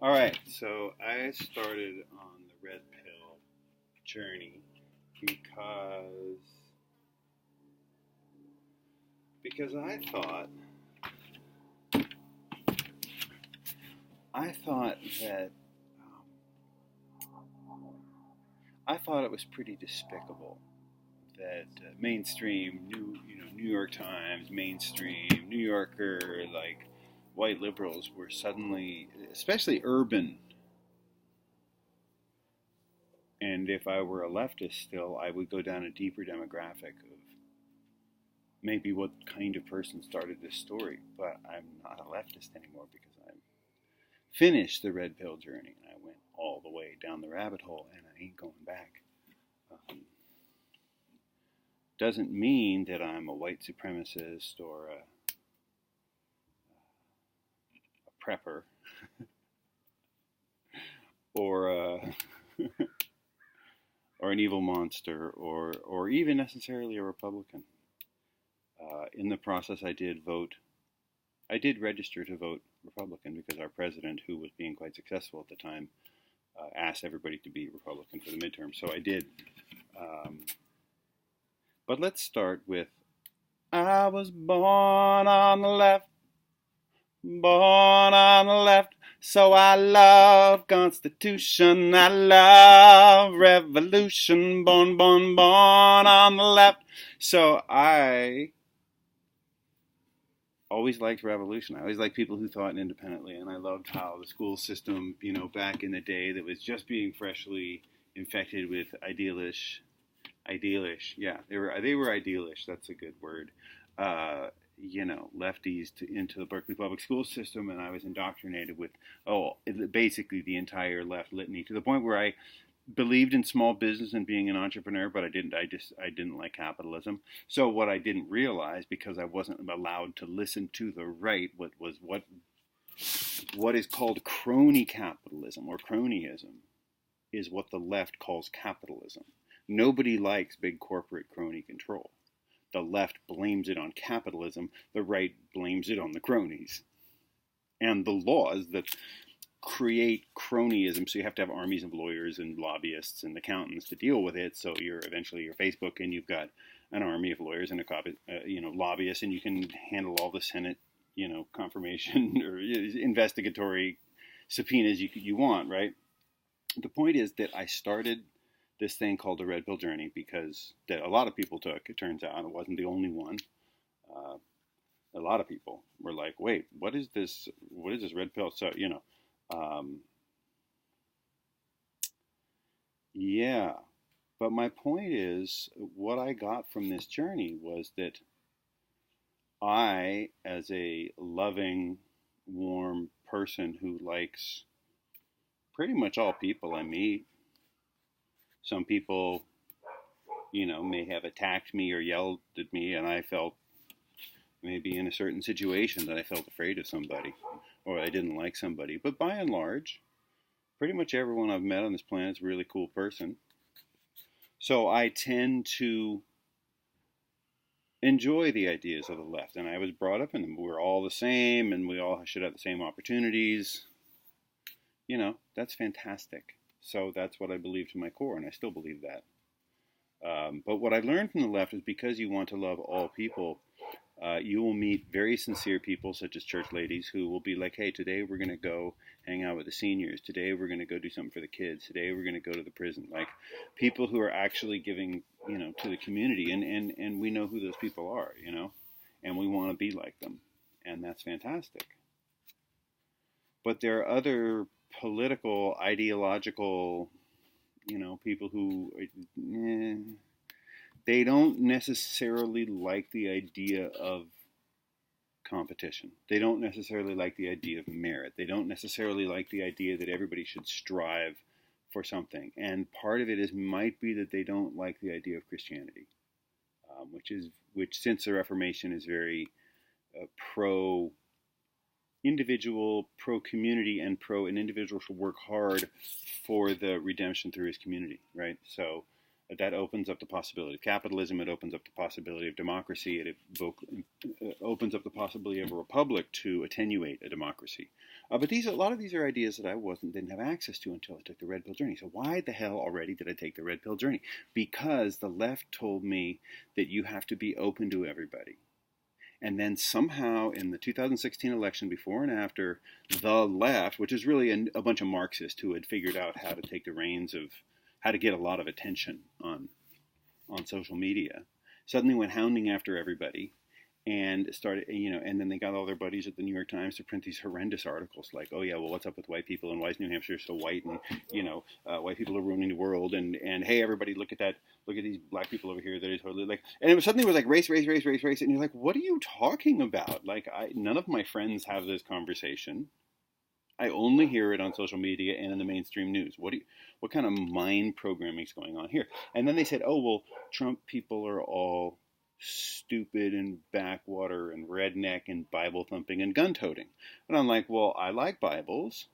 All right, so I started on the red pill journey because because I thought that I thought it was pretty despicable that mainstream New York Times, mainstream New Yorker, like white liberals were suddenly, especially urban. And if I were a leftist still, I would go down a deeper demographic of maybe what kind of person started this story. But I'm not a leftist anymore because I finished the red pill journey and I went all the way down the rabbit hole and I ain't going back. Um, doesn't mean that I'm a white supremacist or a prepper or or an evil monster or even necessarily a Republican. In the process, I did vote. I did register to vote Republican because our president, who was being quite successful at the time, asked everybody to be Republican for the midterm. So I did. Um, but let's start with I was born on the left, born on the left. So I love Constitution, I love revolution, born on the left. So I always liked revolution. I always liked people who thought independently, and I loved how the school system, back in the day that was just being freshly infected with idealish. Yeah, they were idealish. That's a good word. Lefties into the Berkeley public school system, and I was indoctrinated with basically the entire left litany to the point where I believed in small business and being an entrepreneur, but I didn't like capitalism. So what I didn't realize, because I wasn't allowed to listen to the right, what is called crony capitalism or cronyism is what the left calls capitalism. Nobody likes big corporate crony control. The left blames it on capitalism, the right blames it on the cronies. And the laws that create cronyism, so you have to have armies of lawyers and lobbyists and accountants to deal with it. So you're eventually your Facebook, and you've got an army of lawyers and lobbyists, and you can handle all the Senate, confirmation or investigatory subpoenas you want, right? The point is that I started this thing called the Red Pill Journey because that a lot of people took. It turns out it wasn't the only one. Uh, a lot of people were like, "Wait, what is this? What is this red pill?" So um, yeah. But my point is, what I got from this journey was that I, as a loving, warm person who likes pretty much all people I meet, some people, may have attacked me or yelled at me, and I felt maybe in a certain situation that I felt afraid of somebody or I didn't like somebody. But by and large, pretty much everyone I've met on this planet is a really cool person. So I tend to enjoy the ideas of the left, and I was brought up in them. We're all the same, and we all should have the same opportunities. That's fantastic. So that's what I believe to my core, and I still believe that. But what I learned from the left is because you want to love all people, you will meet very sincere people, such as church ladies, who will be like, "Hey, today we're going to go hang out with the seniors. Today we're going to go do something for the kids. Today we're going to go to the prison." Like people who are actually giving, to the community, and we know who those people are, and we want to be like them, and that's fantastic. But there are other political, ideological, people who they don't necessarily like the idea of competition. They don't necessarily like the idea of merit. They don't necessarily like the idea that everybody should strive for something. And part of it might be that they don't like the idea of Christianity, which since the Reformation is very pro individual, pro community, and pro an individual should work hard for the redemption through his community, right? So That opens up the possibility of capitalism. It opens up the possibility of democracy. It opens up the possibility of a republic to attenuate a democracy. But a lot of these are ideas that I didn't have access to until I took the red pill journey. So why the hell already did I take the red pill journey? Because the left told me that you have to be open to everybody. And then somehow in the 2016 election, before and after, the left, which is really a bunch of Marxists who had figured out how to take the reins of how to get a lot of attention on social media, suddenly went hounding after everybody and started, and then they got all their buddies at the New York Times to print these horrendous articles like, oh yeah, well, what's up with white people, and why is New Hampshire so white, and white people are ruining the world, and hey, everybody, look at these black people over here that are totally like, and it suddenly was like race, and you're like, what are you talking about? Like, none of my friends have this conversation. I only hear it on social media and in the mainstream news. What kind of mind programming is going on here? And then they said, oh, well, Trump people are all stupid and backwater and redneck and Bible thumping and gun toting. And I'm like, well, I like Bibles.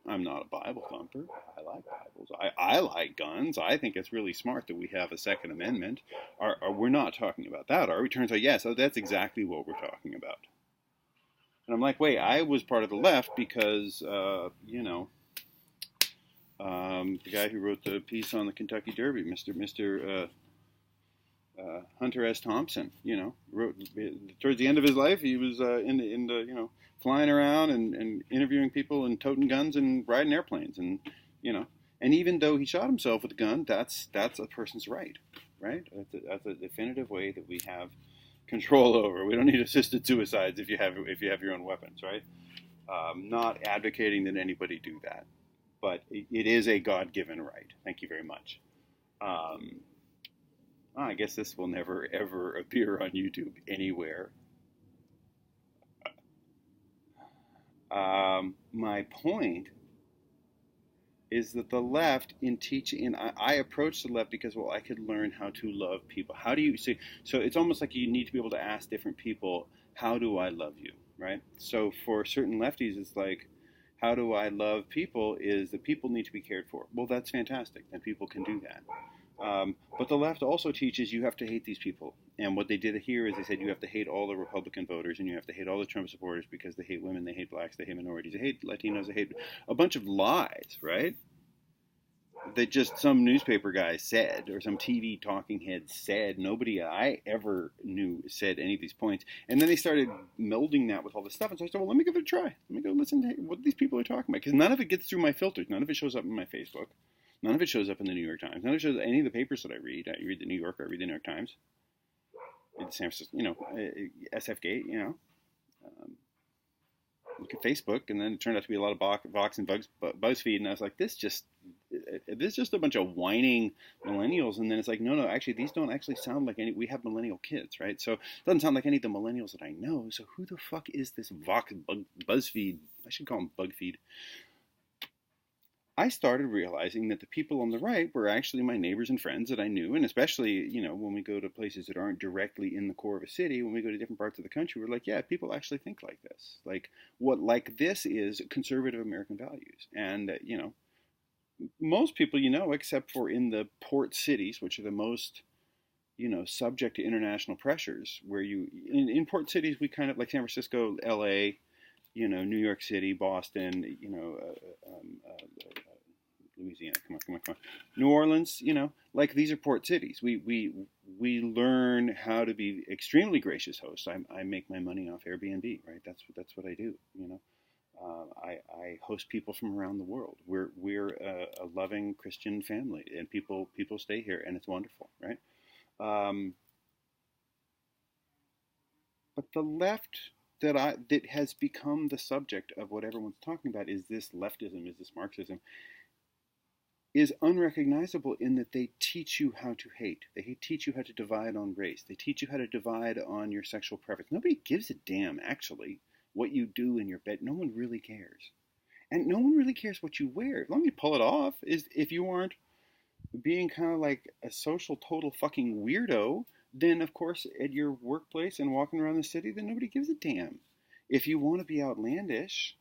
I'm not a Bible thumper. I like Bibles. I like guns. I think it's really smart that we have a Second Amendment. We're not talking about that, are we? Turns out, yes, that's exactly what we're talking about. And I'm like, wait, I was part of the left because, the guy who wrote the piece on the Kentucky Derby, Mr. Hunter S. Thompson, wrote towards the end of his life, he was flying around and interviewing people and toting guns and riding airplanes, and even though he shot himself with a gun, that's a person's right? That's a definitive way that we have control over. We don't need assisted suicides if you have your own weapons, right? Not advocating that anybody do that, but it is a God-given right. Thank you very much. I guess this will never ever appear on YouTube anywhere. My point is that the left in teaching, and I approached the left because, well, I could learn how to love people. How do you see? So it's almost like you need to be able to ask different people, how do I love you, right? So for certain lefties, it's like, how do I love people is that people need to be cared for. Well, that's fantastic. Then people can do that. But the left also teaches you have to hate these people. And what they did here is they said you have to hate all the Republican voters and you have to hate all the Trump supporters because they hate women, they hate blacks, they hate minorities, they hate Latinos, they hate a bunch of lies, right? That just some newspaper guy said or some TV talking head said. Nobody I ever knew said any of these points. And then they started melding that with all this stuff. And so I said, well, let me give it a try. Let me go listen to what these people are talking about. Because none of it gets through my filters. None of it shows up in my Facebook. None of it shows up in the New York Times. None of it shows any of the papers that I read. I read the New Yorker, I read the New York Times. San Francisco, SFGate, look at Facebook, and then it turned out to be a lot of Vox and BuzzFeed, and I was like, this is just a bunch of whining millennials, and then it's like, no, actually, these don't actually sound like any, we have millennial kids, right? So it doesn't sound like any of the millennials that I know, so who the fuck is this Vox, BuzzFeed, I should call them BugFeed. I started realizing that the people on the right were actually my neighbors and friends that I knew, and especially, when we go to places that aren't directly in the core of a city, when we go to different parts of the country, we're like, yeah, people actually think like this. Like this is conservative American values. And, most people, except for in the port cities, which are the most, subject to international pressures, where in port cities, we kind of, like San Francisco, LA, New York City, Boston, Louisiana, come on. New Orleans, like these are port cities. We learn how to be extremely gracious hosts. I make my money off Airbnb, right? That's what I do. I host people from around the world. We're a loving Christian family, and people stay here, and it's wonderful, right? But the left that has become the subject of what everyone's talking about is this leftism, is this Marxism, is unrecognizable in that they teach you how to hate. They teach you how to divide on race. They teach you how to divide on your sexual preference. Nobody gives a damn, actually, what you do in your bed. No one really cares. And no one really cares what you wear. As long as you pull it off, is if you aren't being kind of like a social total fucking weirdo, then of course at your workplace and walking around the city, then nobody gives a damn. If you want to be outlandish,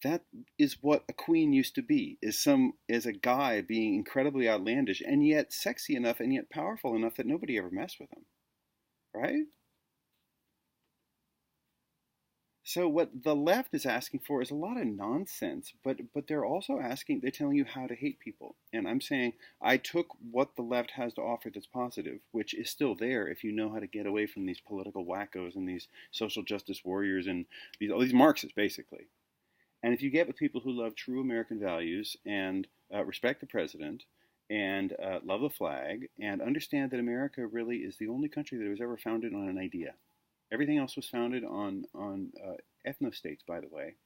that is what a queen used to be, is a guy being incredibly outlandish and yet sexy enough and yet powerful enough that nobody ever messed with him, right? So what the left is asking for is a lot of nonsense, but they're telling you how to hate people. And I'm saying I took what the left has to offer that's positive, which is still there if you know how to get away from these political wackos and these social justice warriors and all these Marxists, basically. And if you get with people who love true American values and respect the president and love the flag and understand that America really is the only country that was ever founded on an idea. Everything else was founded on ethno-states, by the way.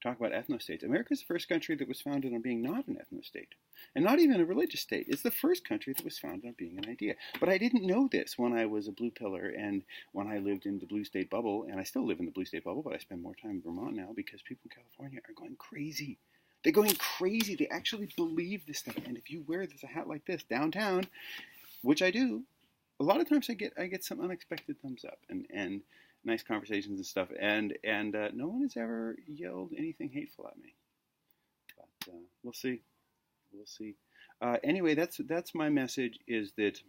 Talk about ethno-states. America is the first country that was founded on being not an ethno-state, and not even a religious state. It's the first country that was founded on being an idea. But I didn't know this when I was a blue pillar and when I lived in the blue state bubble, and I still live in the blue state bubble, but I spend more time in Vermont now because people in California are going crazy. They're going crazy. They actually believe this stuff. And if you wear a hat like this downtown, which I do, a lot of times I get some unexpected thumbs up and nice conversations and stuff, and no one has ever yelled anything hateful at me. But we'll see. Anyway, that's my message, is that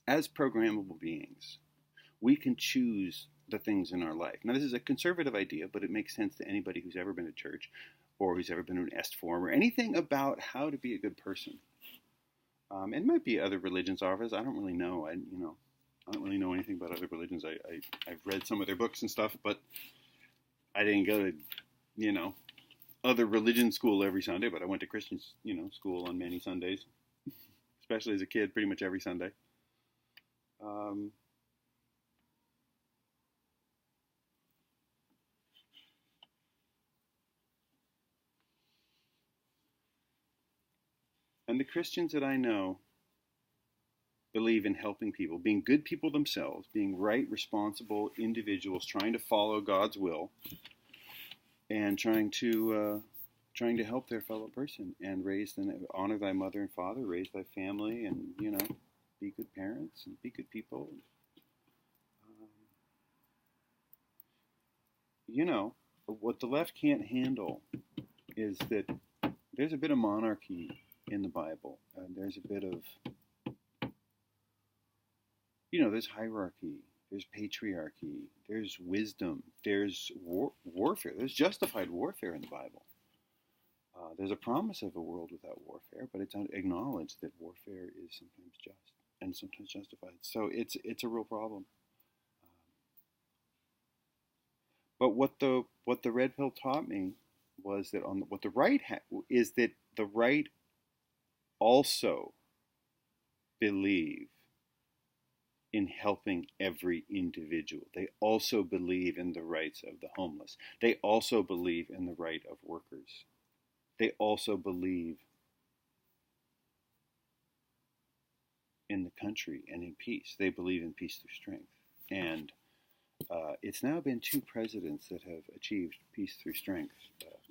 as programmable beings, we can choose the things in our life. Now, this is a conservative idea, but it makes sense to anybody who's ever been to church or who's ever been to an est form or anything about how to be a good person. It might be other religions offers. I don't really know. I don't really know anything about other religions. I've read some of their books and stuff, but I didn't go to, other religion school every Sunday, but I went to Christian, school on many Sundays, especially as a kid, pretty much every Sunday. And the Christians that I know believe in helping people, being good people themselves, being right, responsible individuals, trying to follow God's will, and trying to help their fellow person and honor thy mother and father, raise thy family, and be good parents and be good people. What the left can't handle is that there's a bit of monarchy in the Bible. There's a bit of, there's hierarchy, there's patriarchy, there's wisdom, there's warfare, there's justified warfare in the Bible. There's a promise of a world without warfare, but it's acknowledged that warfare is sometimes just and sometimes justified. So it's a real problem. But what the red pill taught me was that what the right is that the right also believe in helping every individual. They also believe in the rights of the homeless. They also believe in the right of workers. They also believe in the country and in peace. They believe in peace through strength. And it's now been 2 presidents that have achieved peace through strength,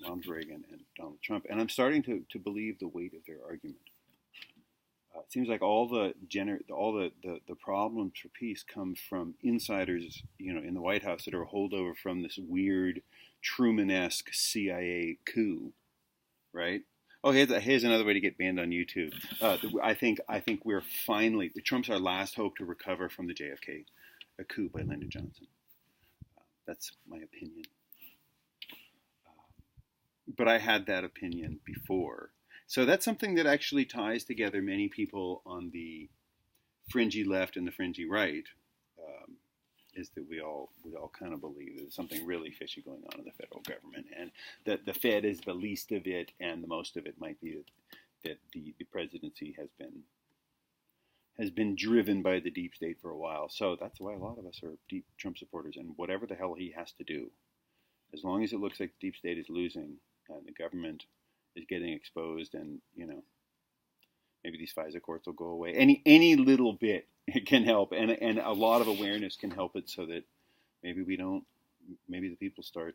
Ronald Reagan and Donald Trump. And I'm starting to believe the weight of their argument. It seems like all the problems for peace come from insiders, in the White House that are a holdover from this weird Truman-esque CIA coup, right? Oh, here's another way to get banned on YouTube. I think we're finally, Trump's our last hope to recover from the JFK coup by Lyndon Johnson. That's my opinion. But I had that opinion before. So that's something that actually ties together many people on the fringy left and the fringy right, is that we all kind of believe there's something really fishy going on in the federal government, and that the Fed is the least of it, and the most of it might be that the presidency has been driven by the deep state for a while. So that's why a lot of us are deep Trump supporters, and whatever the hell he has to do, as long as it looks like the deep state is losing and the government is getting exposed, and maybe these FISA courts will go away. Any little bit can help, and a lot of awareness can help it, so that maybe the people start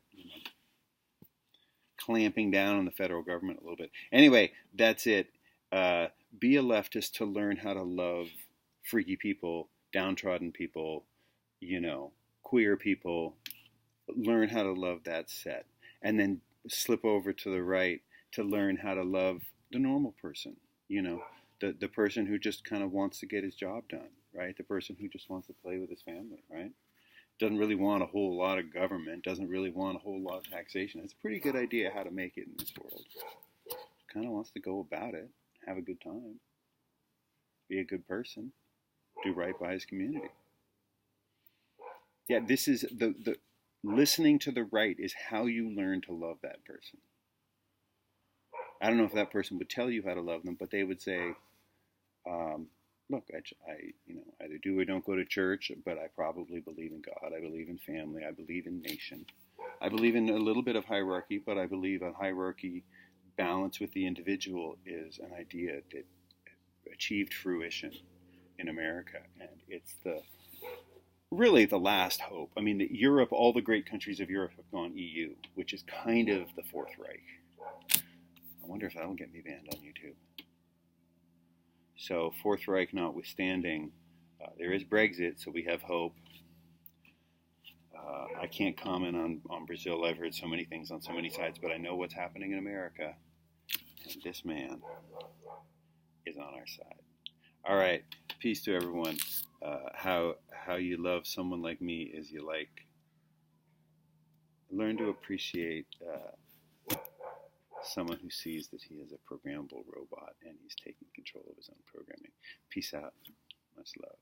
clamping down on the federal government a little bit. Anyway, that's it. Be a leftist to learn how to love freaky people, downtrodden people, queer people. Learn how to love that set, and then slip over to the right to learn how to love the normal person, the person who just kind of wants to get his job done, right? The person who just wants to play with his family, right? Doesn't really want a whole lot of government, doesn't really want a whole lot of taxation. It's a pretty good idea how to make it in this world. Kind of wants to go about it, have a good time, be a good person, do right by his community. Yeah, this is the listening to the right is how you learn to love that person. I don't know if that person would tell you how to love them, but they would say, look, I either do or don't go to church, but I probably believe in God. I believe in family. I believe in nation. I believe in a little bit of hierarchy, but I believe a hierarchy balanced with the individual is an idea that achieved fruition in America, and it's really the last hope. I mean, Europe, all the great countries of Europe have gone EU, which is kind of the Fourth Reich. I wonder if that'll get me banned on YouTube. So, Fourth Reich notwithstanding, there is Brexit, so we have hope. I can't comment on Brazil. I've heard so many things on so many sides, but I know what's happening in America, and this man is on our side. All right, peace to everyone. How you love someone like me is you learn to appreciate someone who sees that he is a programmable robot and he's taking control of his own programming. Peace out. Much love.